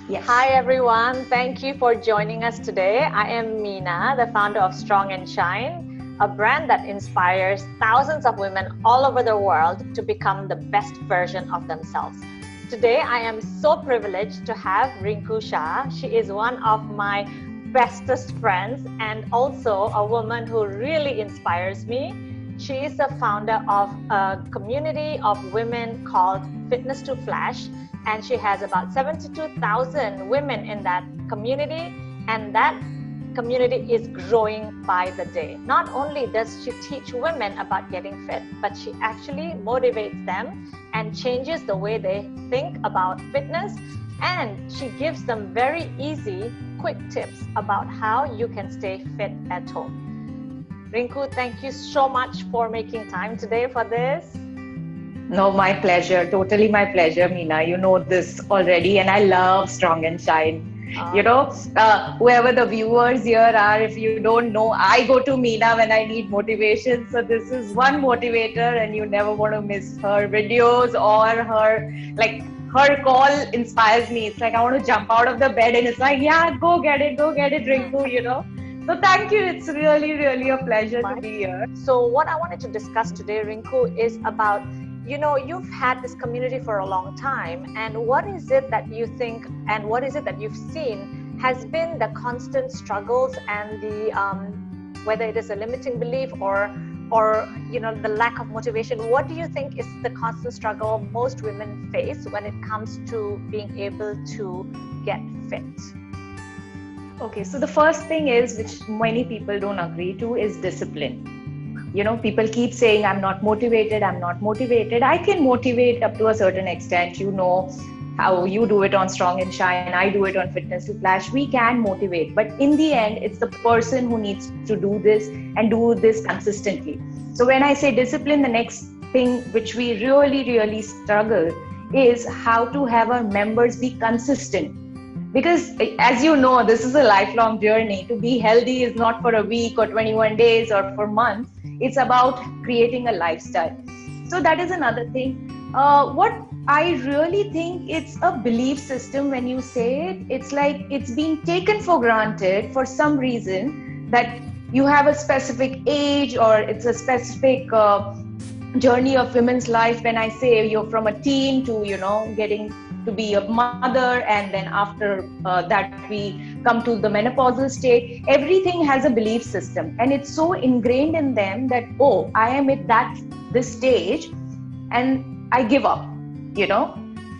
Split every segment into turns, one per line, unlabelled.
Yes.
Hi everyone, thank you for joining us today. I am Meena, the founder of Strong and Shine, a brand that inspires thousands of women all over the world to become the best version of themselves. Today I am so privileged to have Rinku Shah. She is one of my bestest friends and also a woman who really inspires me. She is the founder of a community of women called Fitness to Flash, and she has about 72,000 women in that community, and that community is growing by the day. Not only does she teach women about getting fit, but she actually motivates them and changes the way they think about fitness, and she gives them very easy, quick tips about how you can stay fit at home. Rinku, thank you so much for making time today for this.
No, my pleasure. Totally my pleasure, Meena. You know this already, and I love Strong and Shine. Whoever the viewers here are, if you don't know, I go to Meena when I need motivation. So this is one motivator, and you never want to miss her videos or her call inspires me. It's like I want to jump out of the bed, and it's like, yeah, go get it, Rinku. So thank you. It's really, really a pleasure to be here.
So what I wanted to discuss today, Rinku, is about, you've had this community for a long time, and what is it that you think and what is it that you've seen has been the constant struggles and the whether it is a limiting belief or the lack of motivation. What do you think is the constant struggle most women face when it comes to being able to get fit?
Okay, so the first thing is, which many people don't agree to, is discipline. People keep saying, I'm not motivated. I can motivate up to a certain extent. You know how you do it on Strong and Shine, I do it on Fitness to Flash. We can motivate, but in the end, it's the person who needs to do this and do this consistently. So when I say discipline, the next thing which we really, really struggle is how to have our members be consistent. Because as you know, this is a lifelong journey. To be healthy is not for a week or 21 days or for months. It's about creating a lifestyle. So that is another thing. What I really think, it's a belief system. When you say it, it's like it's being taken for granted for some reason that you have a specific age or it's a specific journey of women's life. When I say you're from a teen to, getting to be a mother, and then after that we come to the menopausal state, everything has a belief system, and it's so ingrained in them that, oh, I am at this stage and I give up,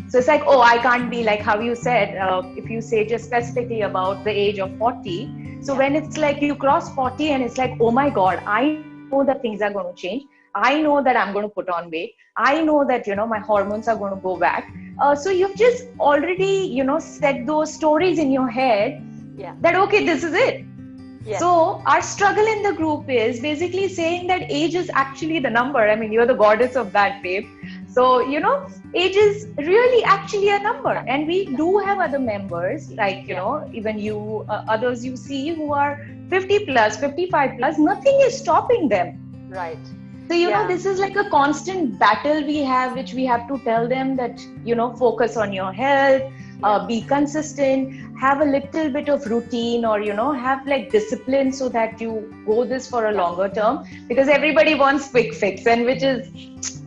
So it's like, oh, I can't be like how you said, if you say just specifically about the age of 40. So when it's like you cross 40 and it's like, oh my God, I know that things are going to change. I know that I'm going to put on weight. I know that, my hormones are going to go back. So you've just already, set those stories in your head that, okay, this is it. Yeah. So our struggle in the group is basically saying that age is actually the number. I mean, you're the goddess of that, babe. So, age is really actually a number. And we do have other members, like, even you, others you see who are 50 plus, 55 plus, nothing is stopping them.
Right.
So, this is like a constant battle we have, which we have to tell them that, focus on your health, be consistent, have a little bit of routine, or, have like discipline so that you go this for a longer term, because everybody wants quick fix, and which is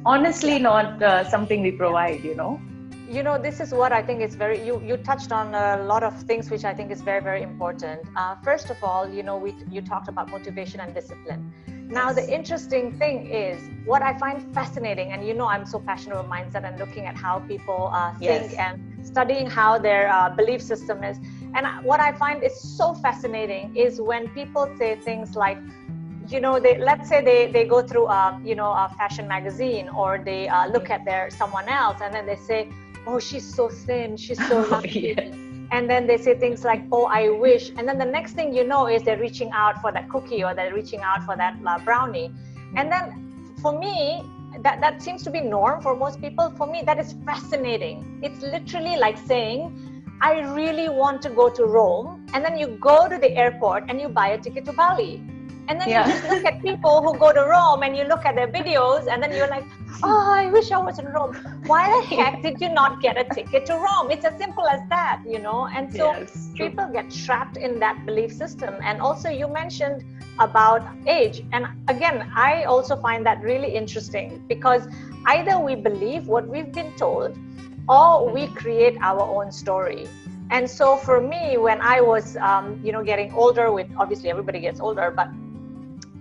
honestly not something we provide,
This is what I think is you touched on a lot of things which I think is very, very important. First of all, you talked about motivation and discipline. Now, the interesting thing is, what I find fascinating, and I'm so passionate about mindset and looking at how people think and studying how their belief system is. And what I find is so fascinating is when people say things like, let's say they go through a fashion magazine, or they look at someone else, and then they say, oh, she's so thin, she's so lucky. And then they say things like, oh, I wish. And then the next thing you know is they're reaching out for that cookie, or they're reaching out for that brownie. And then for me, that seems to be norm for most people. For me, that is fascinating. It's literally like saying, I really want to go to Rome. And then you go to the airport and you buy a ticket to Bali. And then you just look at people who go to Rome and you look at their videos and then you're like, oh, I wish I was in Rome. Why the heck did you not get a ticket to Rome? It's as simple as that, you know? And so people get trapped in that belief system. And also you mentioned about age. And again, I also find that really interesting because either we believe what we've been told or we create our own story. And so for me, when I was, you know, getting older, with obviously everybody gets older, but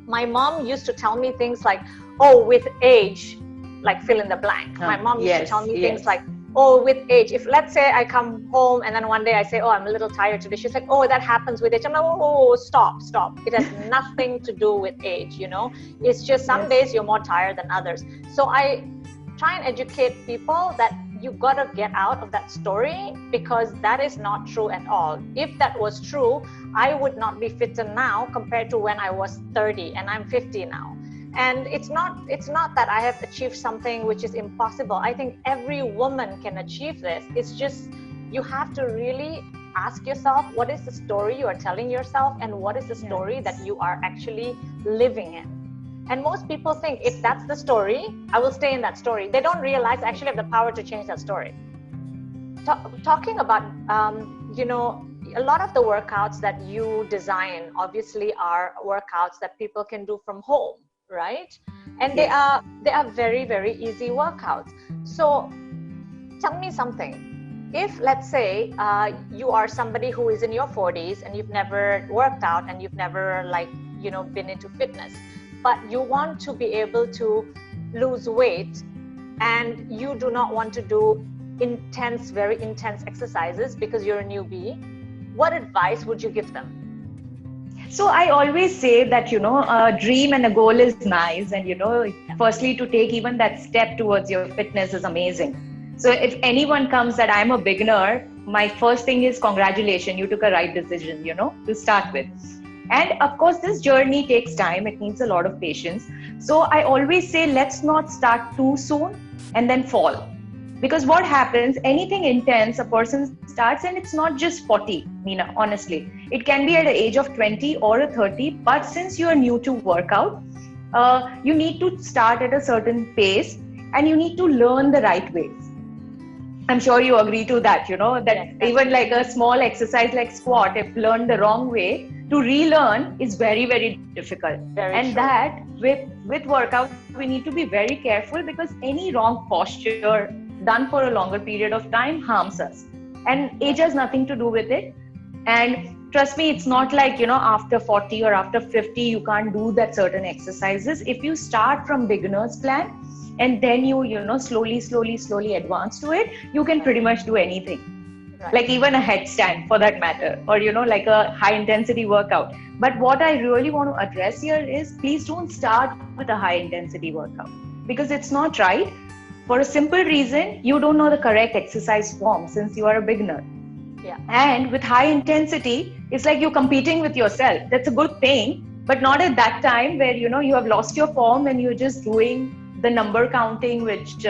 my mom used to tell me things like, oh, with age, like fill in the blank. My mom used to tell me things like, oh, with age, if let's say I come home and then one day I say, oh, I'm a little tired today. She's like, oh, that happens with age. I'm like, oh, stop. It has nothing to do with age, you know. It's just some days you're more tired than others. So I try and educate people that you gotta get out of that story because that is not true at all. If that was true, I would not be fitter now compared to when I was 30 and I'm 50 now. And it's not that I have achieved something which is impossible. I think every woman can achieve this. It's just you have to really ask yourself, what is the story you are telling yourself and what is the story that you are actually living in? And most people think if that's the story, I will stay in that story. They don't realize I actually have the power to change that story. Talking about, you know, a lot of the workouts that you design obviously are workouts that people can do from home, right? And they are very, very easy workouts. So tell me something. If let's say you are somebody who is in your 40s and you've never worked out and you've never been into fitness, but you want to be able to lose weight and you do not want to do very intense exercises because you're a newbie, what advice would you give them?
So I always say that, a dream and a goal is nice. And, firstly, to take even that step towards your fitness is amazing. So if anyone comes that I'm a beginner, my first thing is congratulations, you took a right decision, to start with. And of course, this journey takes time. It needs a lot of patience. So I always say, let's not start too soon and then fall. Because what happens, anything intense, a person starts, and it's not just 40, Meena, honestly. It can be at the age of 20 or 30, but since you are new to workout, you need to start at a certain pace and you need to learn the right ways. I'm sure you agree to that, even like a small exercise like squat, if learned the wrong way, to relearn is very, very difficult. That with workout, we need to be very careful because any wrong posture done for a longer period of time harms us. And age has nothing to do with it. And trust me, it's not like, after 40 or after 50, you can't do that certain exercises. If you start from beginner's plan and then you slowly advance to it, you can pretty much do anything. Right. Like even a headstand for that matter, or like a high intensity workout. But what I really want to address here is please don't start with a high intensity workout because it's not right. For a simple reason, you don't know the correct exercise form since you are a beginner. Yeah. And with high intensity, it's like you're competing with yourself. That's a good thing, but not at that time where you have lost your form and you're just doing the number counting, which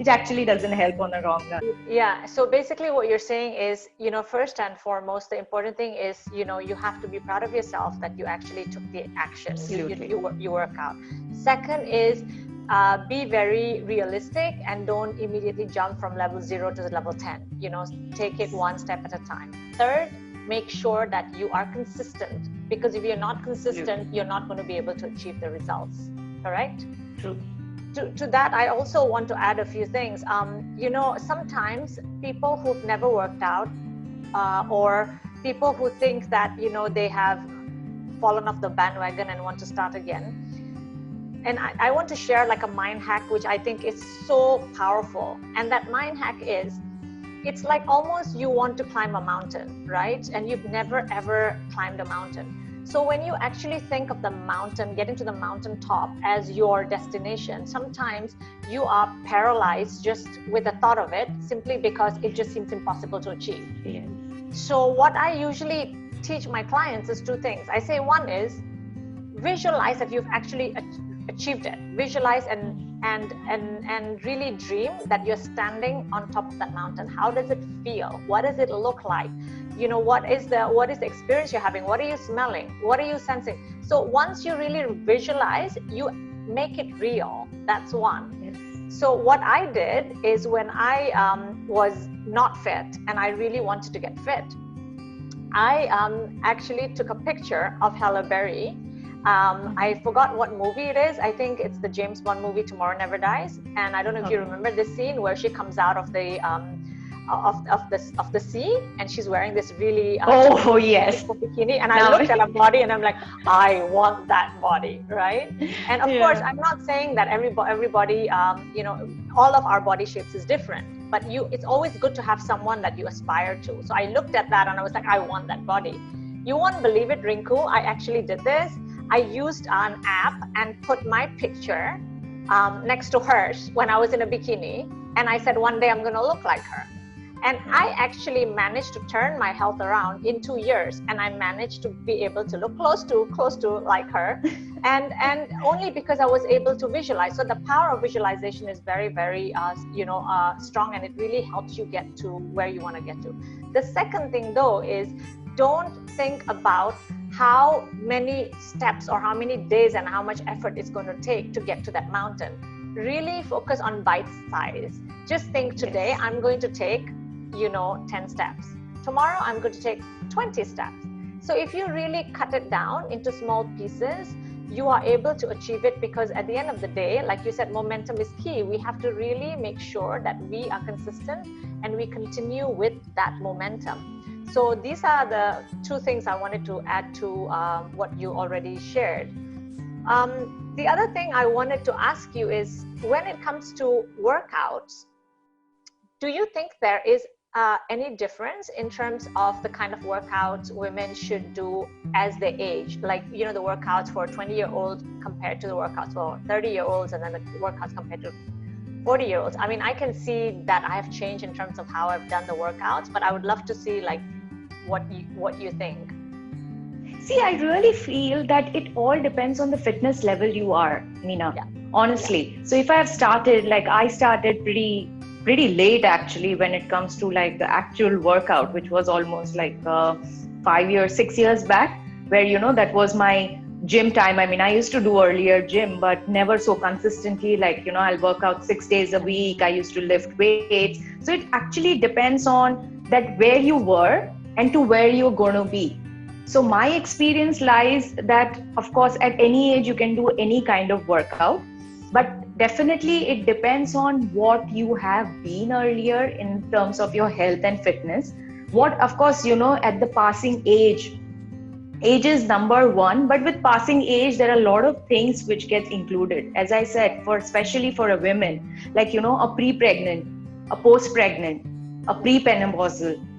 actually doesn't help on the long run.
Yeah. So basically what you're saying is, first and foremost, the important thing is, you have to be proud of yourself that you actually took the action.
Absolutely.
You work out. Second is be very realistic and don't immediately jump from level 0 to level 10. Take it one step at a time. Third, make sure that you are consistent because if you're not consistent, you're not going to be able to achieve the results. Correct?
True.
To that, I also want to add a few things. Sometimes people who've never worked out or people who think that, they have fallen off the bandwagon and want to start again. And I want to share like a mind hack, which I think is so powerful. And that mind hack is, it's like almost you want to climb a mountain, right? And you've never, ever climbed a mountain. So when you actually think of the mountain, getting to the mountaintop as your destination, sometimes you are paralyzed just with the thought of it, simply because it just seems impossible to achieve.
Yes.
So what I usually teach my clients is two things. I say one is visualize that you've actually achieved it. Visualize and really dream that you're standing on top of that mountain. How does it feel? What does it look like? What is the experience you're having? What are you smelling? What are you sensing? So once you really visualize, you make it real. That's one.
Yes.
So what I did is when I was not fit and I really wanted to get fit, I actually took a picture of Halle Berry. I forgot what movie it is. I think it's the James Bond movie Tomorrow Never Dies. And I don't know if you remember this scene where she comes out of the sea and she's wearing this really
yes,
bikini. And I looked at her body and I'm like, I want that body, right? And of course, I'm not saying that everybody, all of our body shapes is different. But it's always good to have someone that you aspire to. So I looked at that and I was like, I want that body. You won't believe it, Rinku. I actually did this. I used an app and put my picture next to hers when I was in a bikini. And I said, one day I'm going to look like her. And I actually managed to turn my health around in 2 years. And I managed to be able to look close to like her. And only because I was able to visualize. So the power of visualization is very, very, strong, and it really helps you get to where you want to get to. The second thing though is don't think about how many steps or how many days and how much effort it's going to take to get to that mountain. Really focus on bite size. Just think today I'm going to take 10 steps. Tomorrow I'm going to take 20 steps. So if you really cut it down into small pieces, you are able to achieve it, because at the end of the day, like you said, momentum is key. We have to really make sure that we are consistent and we continue with that momentum. So these are the two things I wanted to add to what you already shared. The other thing I wanted to ask you is, when it comes to workouts, do you think there is any difference in terms of the kind of workouts women should do as they age? Like, the workouts for 20-year-olds compared to the workouts for 30-year-olds, and then the workouts compared to 40-year-olds. I mean, I can see that I have changed in terms of how I've done the workouts, but I would love to see like what you think.
See, I really feel that it all depends on the fitness level you are, Meena, honestly. So if I have started, like I started pretty late actually when it comes to like the actual workout, which was almost like 6 years back, where, that was my gym time. I mean, I used to do earlier gym, but never so consistently, like, I'll work out 6 days a week. I used to lift weights. So it actually depends on that where you were and to where you're going to be. So my experience lies that, of course, at any age, you can do any kind of workout, but definitely it depends on what you have been earlier in terms of your health and fitness. What, of course, at the passing age is number one, but with passing age, there are a lot of things which get included. As I said, especially for a woman, like, a pre-pregnant, a post-pregnant, a pre-menopausal,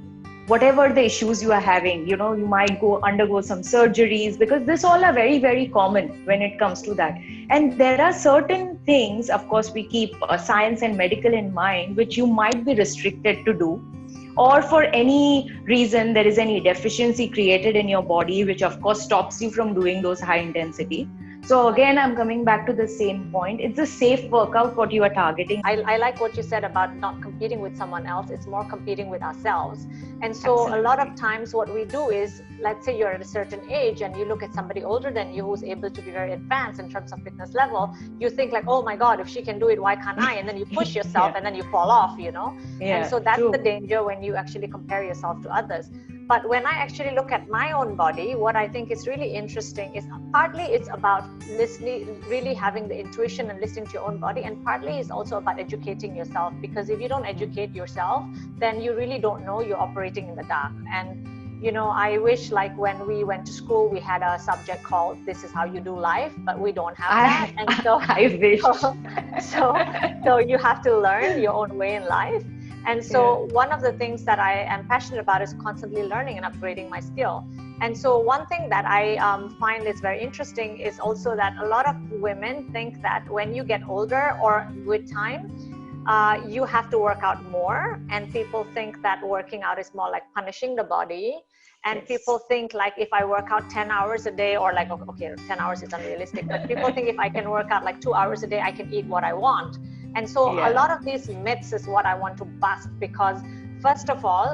whatever the issues you are having, you might undergo some surgeries, because this all are very, very common when it comes to that. And there are certain things, of course, we keep science and medical in mind, which you might be restricted to do, or for any reason there is any deficiency created in your body, which of course stops you from doing those high intensity. So again, I'm coming back to the same point. It's a safe workout what you are targeting.
I like what you said about not competing with someone else. It's more competing with ourselves. And so a lot of times what we do is, let's say you're at a certain age and you look at somebody older than you who's able to be very advanced in terms of fitness level. You think like, oh my God, if she can do it, why can't I? And then you push yourself and then you fall off, And so that's the danger when you actually compare yourself to others. But when I actually look at my own body, what I think is really interesting is partly it's about listening, really having the intuition and listening to your own body. And partly it's also about educating yourself, because if you don't educate yourself, then you really don't know, you're operating in the dark. And, I wish like when we went to school, we had a subject called This Is How You Do Life, but we don't have that. And so
I wish.
So you have to learn your own way in life. And so one of the things that I am passionate about is constantly learning and upgrading my skill. And so one thing that I find is very interesting is also that a lot of women think that when you get older or with time, you have to work out more. And people think that working out is more like punishing the body. And people think like if I work out 10 hours a day, or like, okay, 10 hours is unrealistic, but people think if I can work out like 2 hours a day, I can eat what I want. And so a lot of these myths is what I want to bust, because first of all,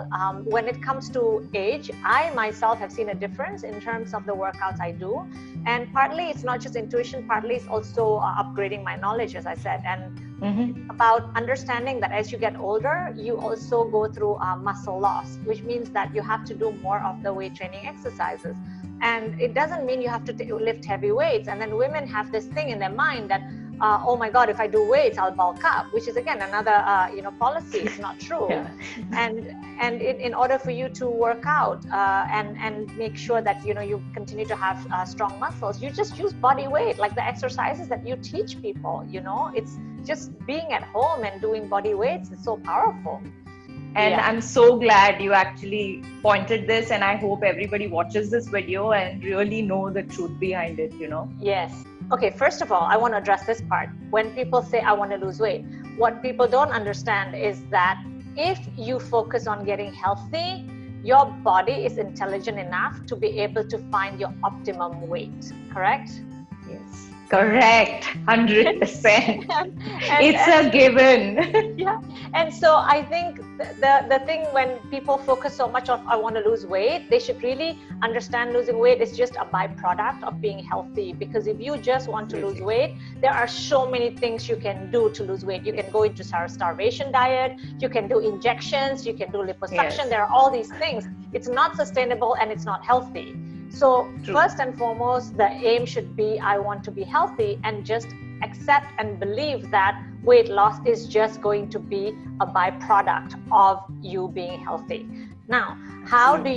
when it comes to age, I myself have seen a difference in terms of the workouts I do. And partly it's not just intuition, partly it's also upgrading my knowledge, as I said. And about understanding that as you get older, you also go through muscle loss, which means that you have to do more of the weight training exercises. And it doesn't mean you have to lift heavy weights. And then women have this thing in their mind that, oh my God, if I do weights, I'll bulk up, which is again another policy. It's not true.
Yeah.
And in order for you to work out and make sure that you continue to have strong muscles, you just use body weight, like the exercises that you teach people. It's just being at home and doing body weights is so powerful.
And I'm so glad you actually pointed this, and I hope everybody watches this video and really know the truth behind it,
Yes. Okay, first of all, I want to address this part. When people say, I want to lose weight, what people don't understand is that if you focus on getting healthy, your body is intelligent enough to be able to find your optimum weight, correct?
Yes. Correct, 100%. It's a given.
Yeah, and so I think the thing when people focus so much on I want to lose weight, they should really understand losing weight is just a byproduct of being healthy. Because if you just want to lose weight, there are so many things you can do to lose weight. You can go into starvation diet, you can do injections, you can do liposuction.
Yes.
There are all these things. It's not sustainable and it's not healthy. So first and foremost, the aim should be I want to be healthy, and just accept and believe that weight loss is just going to be a byproduct of you being healthy. Now, how do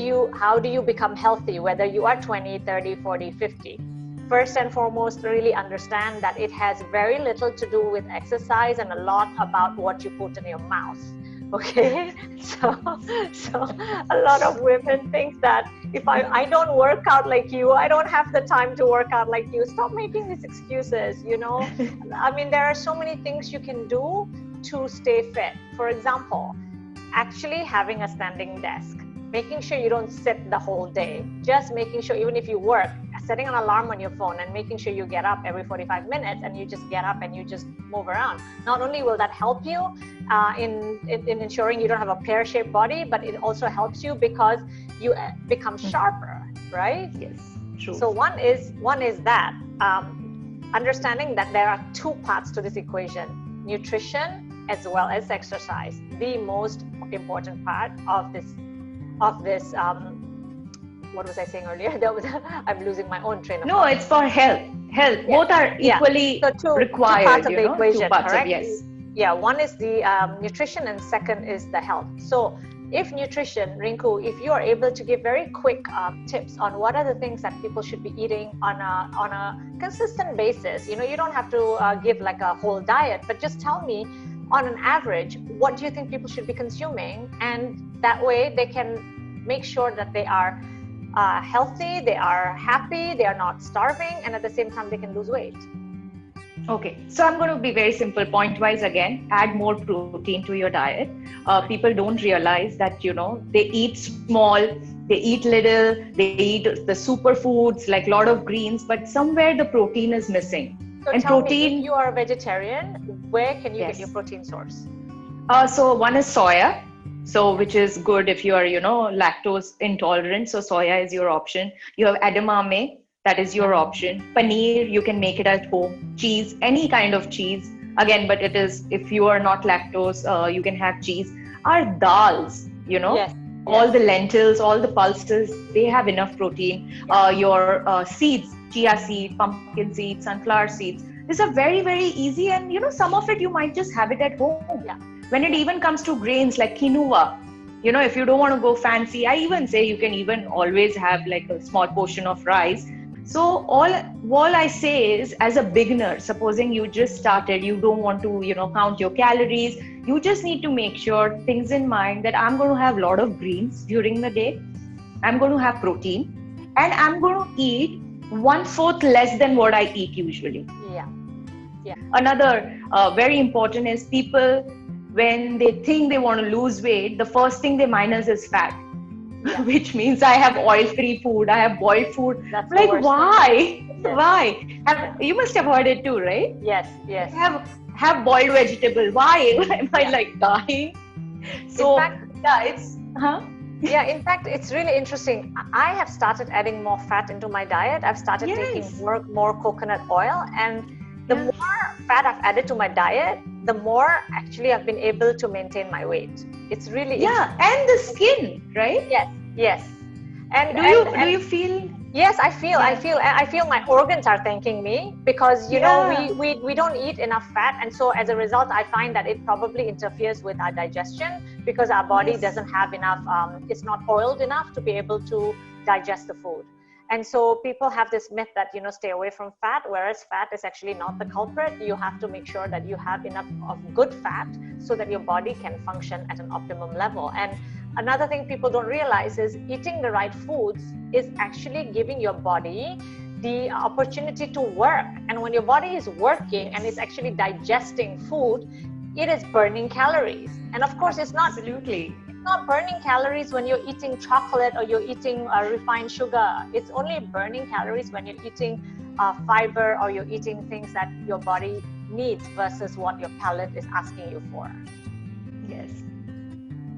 you become healthy, whether you are 20, 30, 40, 50? First and foremost, really understand that it has very little to do with exercise and a lot about what you put in your mouth. Okay, so a lot of women think that if I don't work out like you, I don't have the time to work out like you. Stop making these excuses, I mean, there are so many things you can do to stay fit. For example, actually having a standing desk, making sure you don't sit the whole day, just making sure even if you work, setting an alarm on your phone and making sure you get up every 45 minutes and you just get up and you just move around. Not only will that help you in ensuring you don't have a pear-shaped body, but it also helps you because you become sharper, right?
Yes, true.
So one is that understanding that there are two parts to this equation: nutrition as well as exercise. The most important part of this what was I saying earlier? I'm losing my own train of thought.
No, it's for health. Both are equally required.
Two parts of the equation, correct?
Yes.
Yeah, one is the nutrition and second is the health. So if nutrition, Rinku, if you are able to give very quick tips on what are the things that people should be eating on a consistent basis, you don't have to give like a whole diet, but just tell me on an average, what do you think people should be consuming? And that way they can make sure that they are healthy, they are happy, they are not starving, and at the same time they can lose weight.
Okay, so I'm going to be very simple, point-wise again. Add more protein to your diet. People don't realize that, they eat small, they eat little, they eat the superfoods, like a lot of greens, but somewhere the protein is missing.
So
and
tell
protein,
me, if you are a vegetarian, where can you
Yes.
get your protein source?
So one is soya. So which is good if you are, lactose intolerant. So soya is your option. You have edamame, that is your option. Paneer, you can make it at home. Cheese, any kind of cheese. Again, but it is, if you are not lactose, you can have cheese. Our dals,
Yes.
all the lentils, all the pulses, they have enough protein. Your seeds, chia seed, pumpkin seeds, sunflower seeds. These are very, very easy. And, some of it, you might just have it at home.
Yeah.
When it even comes to grains like quinoa, if you don't want to go fancy, I even say you can even always have like a small portion of rice. So all I say is, as a beginner, supposing you just started, you don't want to, count your calories. You just need to make sure things in mind that I'm going to have a lot of greens during the day. I'm going to have protein, and I'm going to eat 1/4 less than what I eat usually.
Yeah.
Another very important is people, when they think they want to lose weight, the first thing they minus is fat, which means I have oil-free food, I have boiled food.
That's
like, why?
Yes.
Why? You must have heard it too, right?
Yes.
Have boiled vegetable. Why? Am I like dying? So Yeah, it's, huh?
Yeah, in fact, it's really interesting. I have started adding more fat into my diet. I've started taking more coconut oil, and the more fat I've added to my diet, the more actually I've been able to maintain my weight. It's really interesting.
And the skin, right?
Yes. And
do you feel?
Yes, I feel my organs are thanking me, because you know we don't eat enough fat, and so as a result I find that it probably interferes with our digestion, because our body doesn't have enough, it's not oiled enough to be able to digest the food. And so people have this myth that, you know, stay away from fat, whereas fat is actually not the culprit. You have to make sure that you have enough of good fat so that your body can function at an optimum level. And another thing people don't realize is eating the right foods is actually giving your body the opportunity to work. And when your body is working and it's actually digesting food, it is burning calories. And of course, it's not burning calories when you're eating chocolate or you're eating refined sugar. It's only burning calories when you're eating fiber, or you're eating things that your body needs versus what your palate is asking you for.
Yes.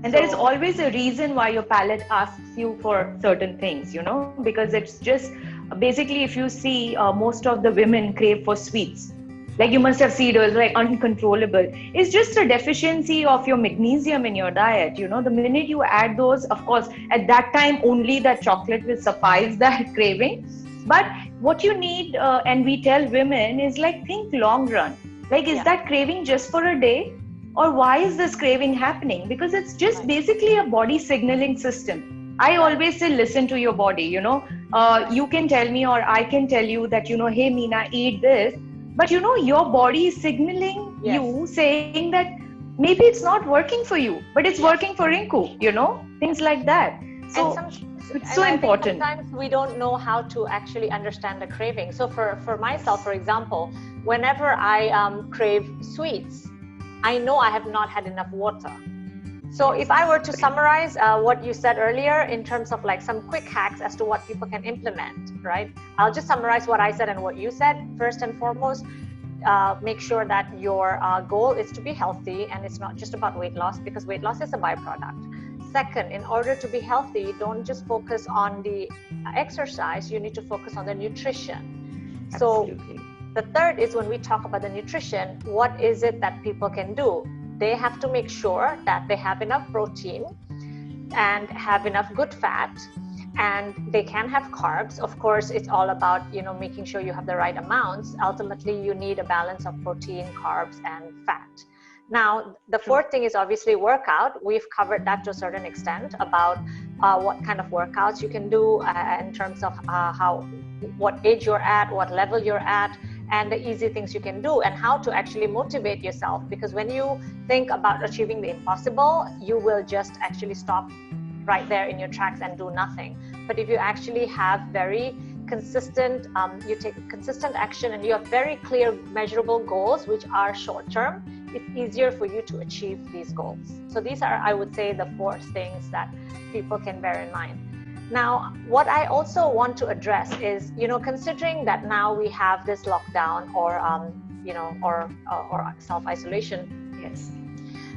And there is always a reason why your palate asks you for certain things, you know, because it's just basically, if you see most of the women crave for sweets. Like you must have seen it, like uncontrollable. It's just a deficiency of your magnesium in your diet. You know, the minute you add those, of course, at that time only that chocolate will suffice that craving. But what you need, and we tell women, is like think long run. Like, is that craving just for a day? Or why is this craving happening? Because it's just basically a body signaling system. I always say, listen to your body, you know. You can tell me, or I can tell you that, you know, hey, Meena, eat this. But, you know, your body is signaling you, saying that maybe it's not working for you, but it's working for Rinku, you know, things like that. So it's so important.
Sometimes we don't know how to actually understand the craving. So for myself, for example, whenever I crave sweets, I know I have not had enough water. So if I were to summarize what you said earlier in terms of like some quick hacks as to what people can implement, right? I'll just summarize what I said and what you said. First and foremost, make sure that your goal is to be healthy, and it's not just about weight loss, because weight loss is a byproduct. Second, in order to be healthy, don't just focus on the exercise, you need to focus on the nutrition.
Absolutely.
So the third is, when we talk about the nutrition, what is it that people can do? They have to make sure that they have enough protein and have enough good fat, and they can have carbs. Of course, it's all about, you know, making sure you have the right amounts. Ultimately, you need a balance of protein, carbs, and fat. Now, the fourth thing is obviously workout. We've covered that to a certain extent about what kind of workouts you can do in terms of what age you're at, what level you're at, and the easy things you can do, and how to actually motivate yourself. Because when you think about achieving the impossible, you will just actually stop right there in your tracks and do nothing. But if you actually have very consistent, you take consistent action, and you have very clear measurable goals, which are short term, it's easier for you to achieve these goals. So these are, I would say, the 4 things that people can bear in mind. Now, what I also want to address is, you know, considering that now we have this lockdown or, you know, or self-isolation,
yes,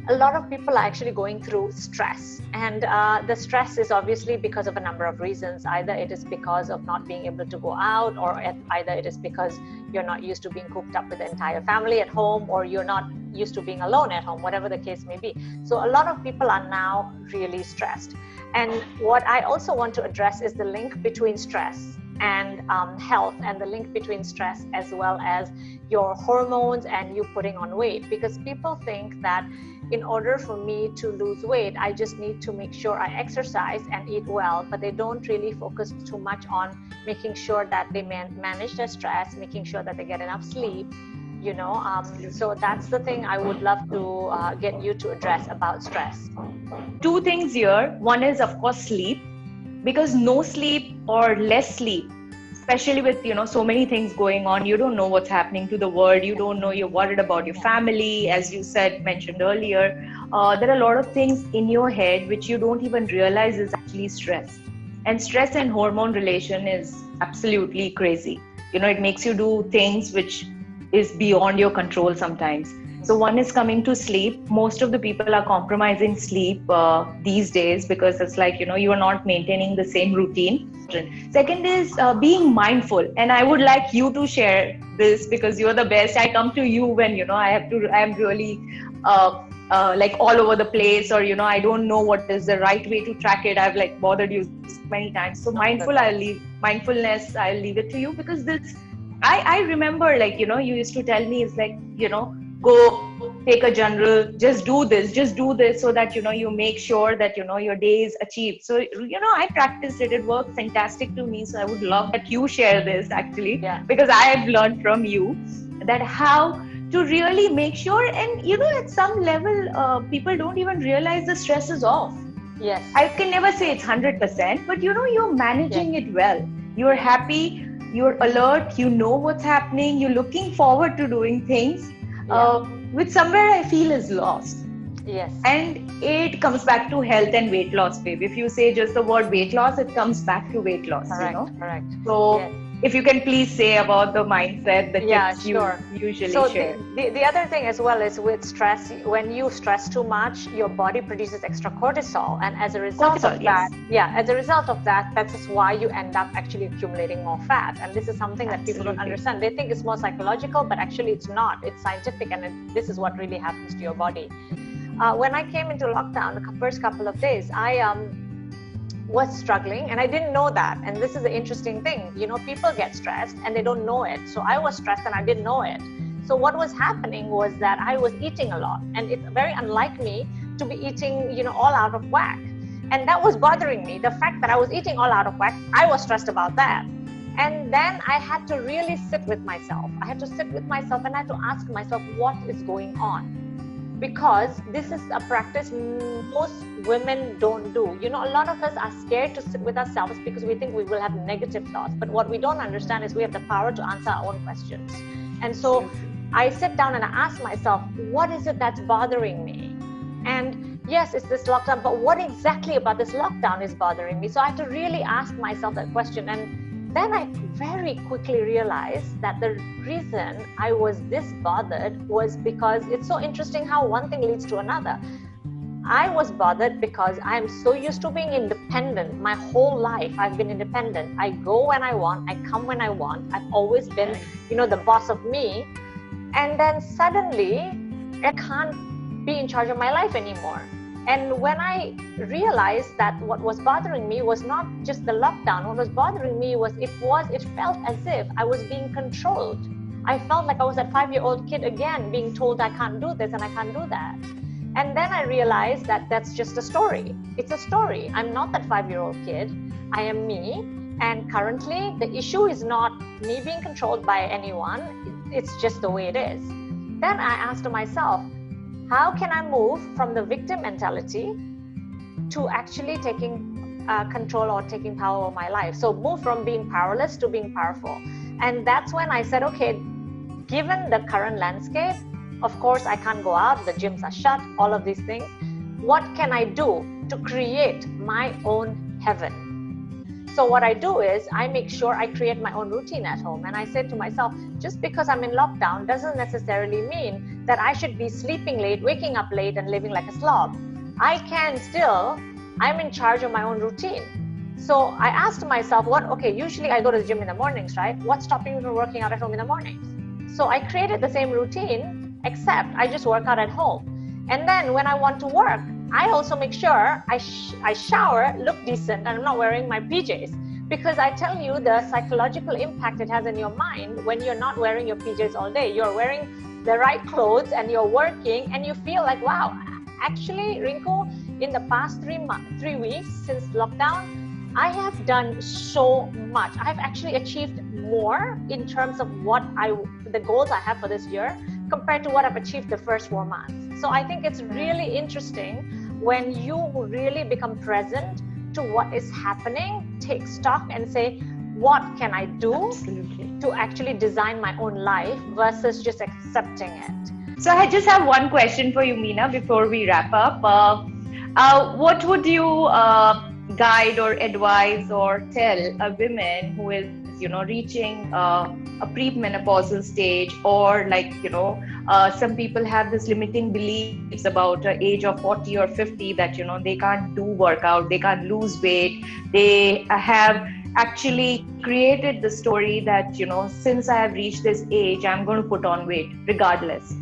a lot of people are actually going through stress. And the stress is obviously because of a number of reasons. Either it is because of not being able to go out, or either it is because you're not used to being cooped up with the entire family at home, or you're not used to being alone at home, whatever the case may be. So a lot of people are now really stressed. And what I also want to address is the link between stress and health, and the link between stress as well as your hormones and you putting on weight. Because people think that in order for me to lose weight, I just need to make sure I exercise and eat well, but they don't really focus too much on making sure that they manage their stress, making sure that they get enough sleep, you know. So that's the thing I would love to get you to address about stress.
2 things here. One is, of course, sleep, because no sleep or less sleep, especially with, you know, so many things going on, you don't know what's happening to the world, you don't know, you're worried about your family, as you mentioned earlier. There are a lot of things in your head which you don't even realize is actually stress. And stress and hormone relation is absolutely crazy. You know, it makes you do things which is beyond your control sometimes. So one is coming to sleep. Most of the people are compromising sleep these days because it's like, you are not maintaining the same routine. Second is being mindful. And I would like you to share this because you're the best. I come to you when, I'm really like all over the place, or, I don't know what is the right way to track it. I've like bothered you many times. So mindfulness, I'll leave it to you, because I remember, like, you used to tell me, it's like, go take a journal, just do this so that, you make sure that, your day is achieved. So, I practiced it. It worked fantastic to me. So I would love that you share this actually, because I have learned from you that how to really make sure. And, at some level, people don't even realize the stress is off.
Yes.
I can never say it's 100%, but, you're managing it well. You're happy, you're alert, you know what's happening, you're looking forward to doing things. Which somewhere I feel is lost.
Yes.
And it comes back to health and weight loss, babe. If you say just the word weight loss, it comes back to weight loss.
Correct.
So if you can please say about the mindset, the tips you usually share.
The other thing as well is with stress, when you stress too much, your body produces extra cortisol, and as a result of that, that's why you end up actually accumulating more fat. And this is something that people don't understand. They think it's more psychological, but actually it's not. It's scientific, and this is what really happens to your body. When I came into lockdown, the first couple of days, I was struggling, and I didn't know that. And this is the interesting thing, people get stressed and they don't know it. So I was stressed and I didn't know it. So what was happening was that I was eating a lot, and it's very unlike me to be eating, all out of whack. And that was bothering me. The fact that I was eating all out of whack, I was stressed about that. And then I had to really sit with myself. And I had to ask myself, what is going on? Because this is a practice most women don't do. A lot of us are scared to sit with ourselves because we think we will have negative thoughts. But what we don't understand is we have the power to answer our own questions. And so I sit down and I ask myself, what is it that's bothering me? And yes, it's this lockdown, but what exactly about this lockdown is bothering me? So I had to really ask myself that question. And then I very quickly realized that the reason I was this bothered was because it's so interesting how one thing leads to another. I was bothered because I'm so used to being independent. My whole life, I've been independent. I go when I want, I come when I want. I've always been, the boss of me. And then suddenly, I can't be in charge of my life anymore. And when I realized that what was bothering me was not just the lockdown, what was bothering me was it felt as if I was being controlled. I felt like I was that 5-year-old kid again, being told I can't do this and I can't do that. And then I realized that that's just a story. It's a story. I'm not that 5-year-old kid. I am me. And currently, the issue is not me being controlled by anyone. It's just the way it is. Then I asked myself, how can I move from the victim mentality to actually taking control or taking power of my life? So move from being powerless to being powerful. And that's when I said, okay, given the current landscape, of course, I can't go out, the gyms are shut, all of these things. What can I do to create my own heaven? So what I do is I make sure I create my own routine at home. And I said to myself, just because I'm in lockdown doesn't necessarily mean that I should be sleeping late, waking up late, and living like a slob. I'm in charge of my own routine. So I asked myself, usually I go to the gym in the mornings, right? What's stopping me from working out at home in the mornings? So I created the same routine, except I just work out at home. And then when I want to work, I also make sure I shower, look decent, and I'm not wearing my PJs. Because I tell you, the psychological impact it has in your mind when you're not wearing your PJs all day. You're wearing the right clothes and you're working and you feel like, wow, actually, Rinku, in the past 3 weeks since lockdown, I have done so much. I've actually achieved more in terms of the goals I have for this year compared to what I've achieved the first 4 months. So I think it's really interesting when you really become present to what is happening, take stock and say, what can I do to actually design my own life versus just accepting it.
So I just have one question for you, Meena, before we wrap up. What would you guide or advise or tell a woman who is reaching a premenopausal stage, or some people have this limiting beliefs about age of 40 or 50 that they can't do workout, they can't lose weight. They have actually created the story that since I have reached this age, I'm going to put on weight regardless.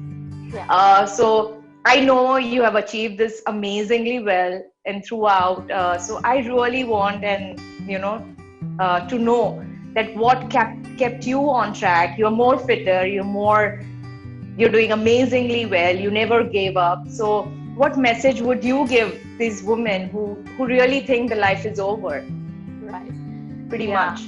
So I know you have achieved this amazingly well and throughout. So I really want to know that what kept you on track. You're more fitter, you're doing amazingly well, you never gave up. So what message would you give these women who really think the life is over?
Right.
Pretty much.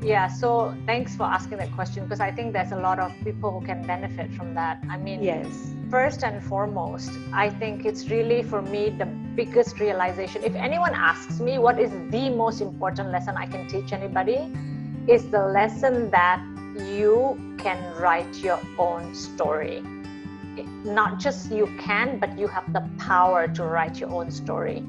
Yeah, so thanks for asking that question, because I think there's a lot of people who can benefit from that. I mean,
yes.
First and foremost, I think it's really, for me, the biggest realization. If anyone asks me what is the most important lesson I can teach anybody, is the lesson that you can write your own story. Not just you can, but you have the power to write your own story.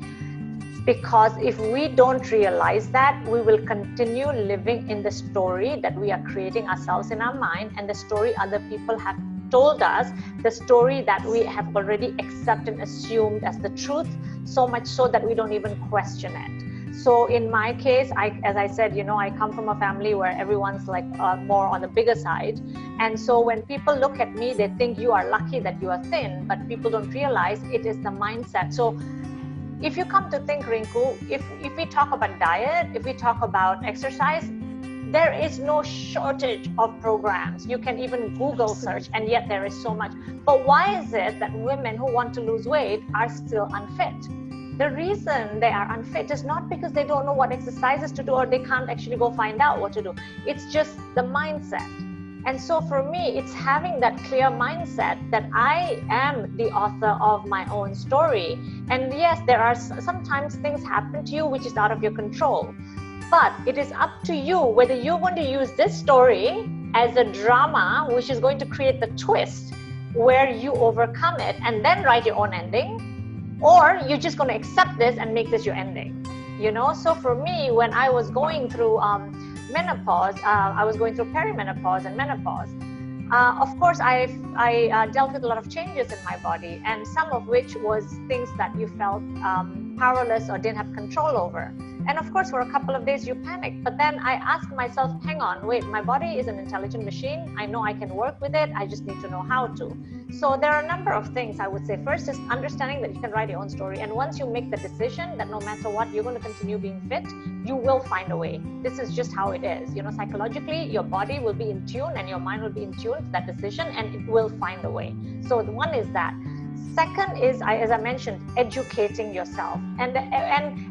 Because if we don't realize that, we will continue living in the story that we are creating ourselves in our mind, and the story other people have told us, the story that we have already accepted and assumed as the truth, so much so that we don't even question it. So in my case, as I said, I come from a family where everyone's like more on the bigger side. And so when people look at me, they think you are lucky that you are thin, but people don't realize it is the mindset. So if you come to think, Rinku, if we talk about diet, if we talk about exercise, there is no shortage of programs. You can even Google search, and yet there is so much. But why is it that women who want to lose weight are still unfit? The reason they are unfit is not because they don't know what exercises to do, or they can't actually go find out what to do. It's just the mindset. And so for me, it's having that clear mindset that I am the author of my own story. And yes, there are sometimes things happen to you which is out of your control. But it is up to you whether you're going to use this story as a drama, which is going to create the twist where you overcome it and then write your own ending, or you're just going to accept this and make this your ending. So for me, when I was going through menopause, I was going through perimenopause and menopause. Of course, I dealt with a lot of changes in my body, and some of which was things that you felt powerless or didn't have control over. And of course, for a couple of days, you panic. But then I asked myself, hang on, wait, my body is an intelligent machine. I know I can work with it. I just need to know how to. So there are a number of things I would say. First is understanding that you can write your own story. And once you make the decision that no matter what, you're going to continue being fit, you will find a way. This is just how it is. Psychologically, your body will be in tune and your mind will be in tune to that decision, and it will find a way. So the one is that. Second is, as I mentioned, educating yourself. And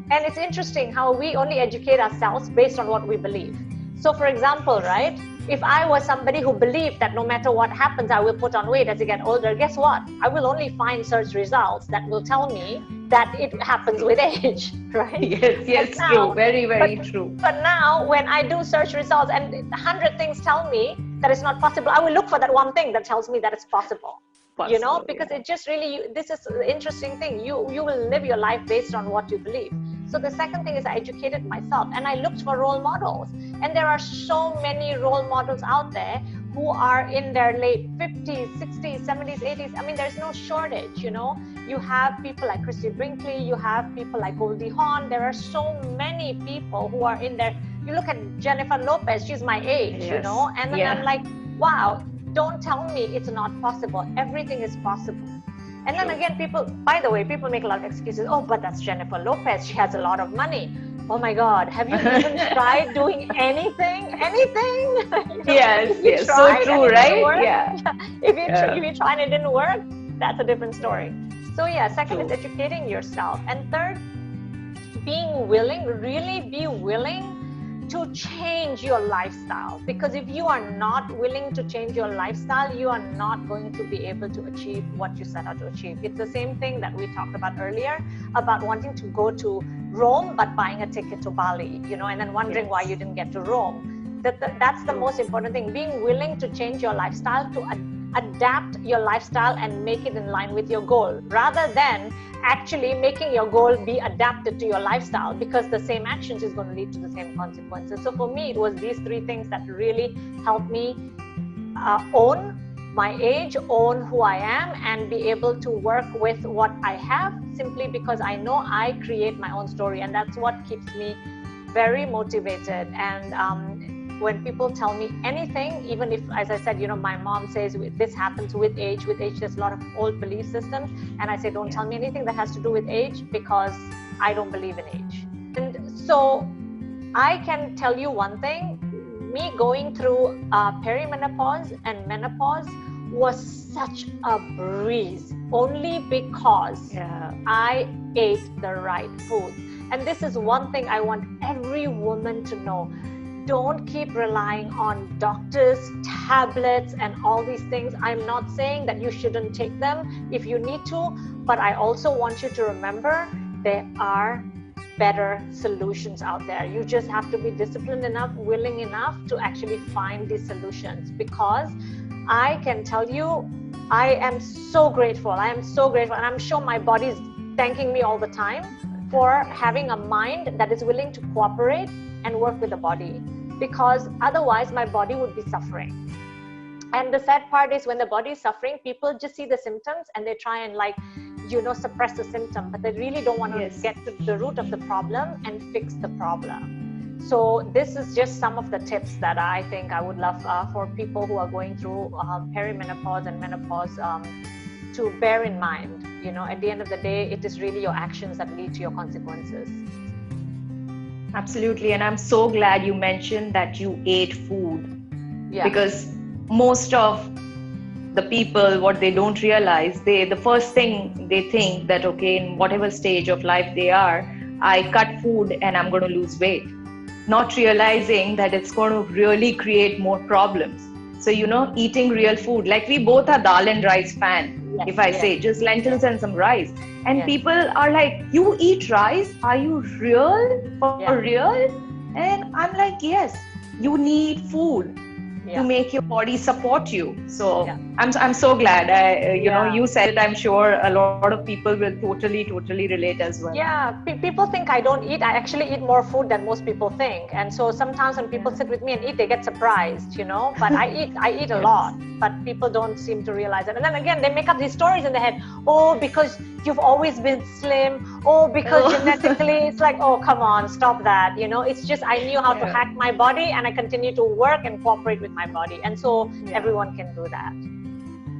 it's interesting how we only educate ourselves based on what we believe. So for example, right, if I was somebody who believed that no matter what happens, I will put on weight as I get older, guess what? I will only find search results that will tell me that it happens with age, right?
Yes, true. Very, very true.
But now when I do search results and 100 things tell me that it's not possible, I will look for that one thing that tells me that it's possible. Because it just really, this is the interesting thing. You will live your life based on what you believe. So the second thing is I educated myself and I looked for role models. And there are so many role models out there who are in their late 50s, 60s, 70s, 80s. I mean, there's no shortage, You have people like Christy Brinkley, you have people like Goldie Hawn. There are so many people who are in there. You look at Jennifer Lopez, she's my age,
yes.
And then I'm like, wow. Don't tell me it's not possible. Everything is possible. And then again, people make a lot of excuses. Oh, but that's Jennifer Lopez. She has a lot of money. Oh my God. Have you even tried doing anything?
Yes. So true, right? Yeah.
If you tried and it didn't work, that's a different story. So second is educating yourself. And third, really be willing to change your lifestyle. Because if you are not willing to change your lifestyle, you are not going to be able to achieve what you set out to achieve. It's the same thing that we talked about earlier about wanting to go to Rome but buying a ticket to Bali, and then wondering why you didn't get to Rome. That's the most important thing. Being willing to change your lifestyle to adapt your lifestyle and make it in line with your goal, rather than actually making your goal be adapted to your lifestyle, because the same actions is going to lead to the same consequences. So for me, it was these three things that really helped me own my age, own who I am, and be able to work with what I have, simply because I know I create my own story, and that's what keeps me very motivated. And when people tell me anything, even if, as I said, my mom says this happens with age. With age, there's a lot of old belief systems, and I say, don't tell me anything that has to do with age, because I don't believe in age. And so I can tell you one thing: me going through perimenopause and menopause was such a breeze, only because I ate the right food. And this is one thing I want every woman to know. Don't keep relying on doctors, tablets, and all these things. I'm not saying that you shouldn't take them if you need to, but I also want you to remember there are better solutions out there. You just have to be disciplined enough, willing enough to actually find these solutions, because I can tell you, I am so grateful. I am so grateful, and I'm sure my body is thanking me all the time for having a mind that is willing to cooperate and work with the body, because otherwise my body would be suffering. And the sad part is, when the body is suffering, people just see the symptoms and they try and suppress the symptom, but they really don't want to get to the root of the problem and fix the problem. So this is just some of the tips that I think I would love for people who are going through perimenopause and menopause to bear in mind. At the end of the day, it is really your actions that lead to your consequences.
Absolutely. And I'm so glad you mentioned that you ate food, because most of the people, what they don't realize, the first thing they think that, okay, in whatever stage of life they are, I cut food and I'm going to lose weight, not realizing that it's going to really create more problems. So, eating real food, like we both are dal and rice fan. If I say just lentils and some rice, and people are like, you eat rice? Are you real? For real? And I'm like, yes, you need food to make your body support you. So I'm so glad you said it. I'm sure a lot of people will totally relate as well.
People think I don't eat. I actually eat more food than most people think. And so sometimes when people sit with me and eat, they get surprised, but I eat a lot, but people don't seem to realize it. And then again, they make up these stories in their head. Oh, because you've always been slim. Oh, because genetically. It's like, oh, come on, stop that. It's just, I knew how to hack my body, and I continue to work and cooperate with my body. And so everyone can do that.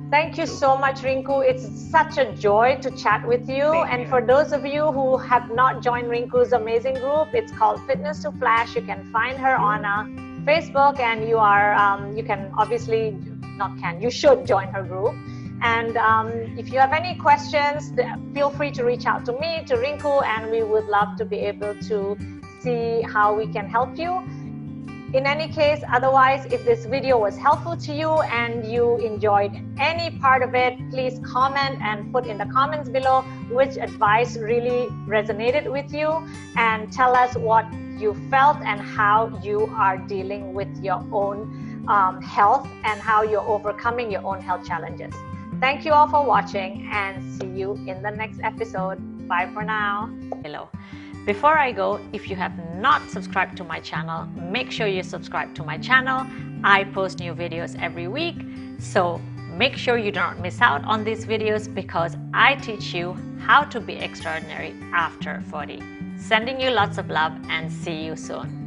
Thank you so much, Rinku. It's such a joy to chat with you. And for those of you who have not joined Rinku's amazing group, it's called Fitness to Flash. You can find her on Facebook, and you can obviously, you should join her group. And if you have any questions, feel free to reach out to me, to Rinku, and we would love to be able to see how we can help you. In any case, otherwise, if this video was helpful to you and you enjoyed any part of it, please comment and put in the comments below which advice really resonated with you, and tell us what you felt and how you are dealing with your own health and how you're overcoming your own health challenges. Thank you all for watching, and see you in the next episode. Bye for now. Hello. Before I go, if you have not subscribed to my channel, make sure you subscribe to my channel. I post new videos every week, so make sure you don't miss out on these videos, because I teach you how to be extraordinary after 40. Sending you lots of love, and see you soon.